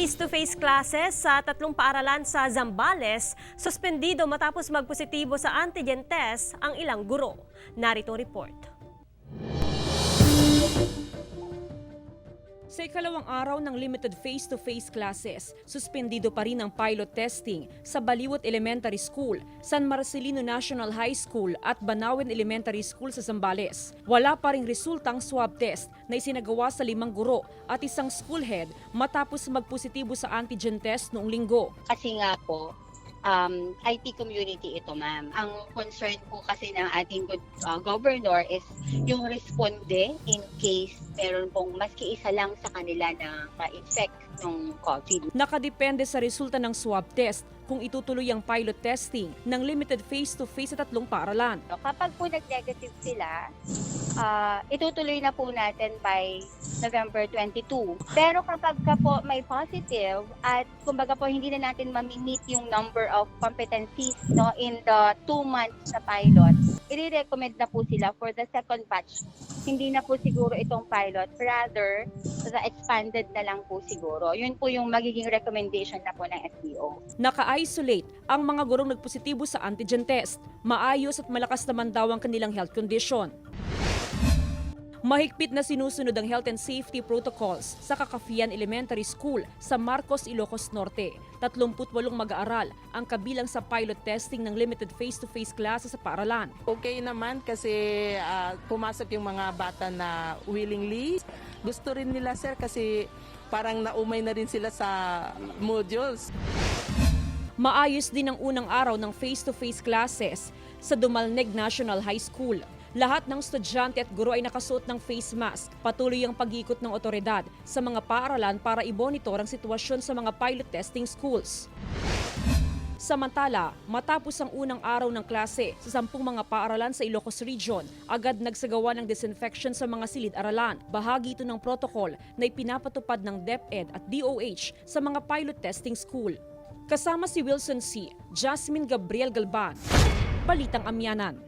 Face-to-face classes sa tatlong paaralan sa Zambales, suspendido matapos magpositibo sa antigen test ang ilang guro. Narito ang report. Sa ikalawang araw ng limited face-to-face classes, suspendido pa rin ang pilot testing sa Baliwot Elementary School, San Marcelino National High School at Banawen Elementary School sa Zambales. Wala pa ring resultang swab test na isinagawa sa 5 guro at isang school head matapos magpositibo sa antigen test noong linggo. Kasi nga po, IT community ito, ma'am. Ang concern po kasi ng ating governor is yung responde in case meron pong maski isa lang sa kanila na ma-infect ng COVID. Nakadepende sa resulta ng swab test kung itutuloy ang pilot testing ng limited face-to-face sa tatlong paaralan. Kapag po nag-negative sila, itutuloy na po natin by November 22. Pero kapag po may positive at kumbaga po hindi na natin ma-meet yung number of competencies in the 2 months na pilot, i-recommend na po sila for the second batch. Hindi na po siguro itong pilot, rather the expanded na lang po siguro. Yun po yung magiging recommendation na po ng SBO. Naka-isolate ang mga gurong nagpositibo sa antigen test. Maayos at malakas naman daw ang kanilang health condition. Mahigpit na sinusunod ang health and safety protocols sa Kakafian Elementary School sa Marcos, Ilocos Norte. 38 mag-aaral ang kabilang sa pilot testing ng limited face-to-face classes sa paaralan. Okay naman kasi pumasok yung mga bata na willingly. Gusto rin nila, sir, kasi parang naumay na rin sila sa modules. Maayos din ang unang araw ng face-to-face classes sa Dumalneg National High School. Lahat ng estudyante at guro ay nakasuot ng face mask. Patuloy ang pag-ikot ng otoridad sa mga paaralan para i-monitor ang sitwasyon sa mga pilot testing schools. Samantala, matapos ang unang araw ng klase sa 10 mga paaralan sa Ilocos Region, agad nagsagawa ng disinfection sa mga silid-aralan. Bahagi ito ng protocol na ipinapatupad ng DepEd at DOH sa mga pilot testing school. Kasama si Wilson C., Jasmine Gabriel-Galban, Balitang Amianan.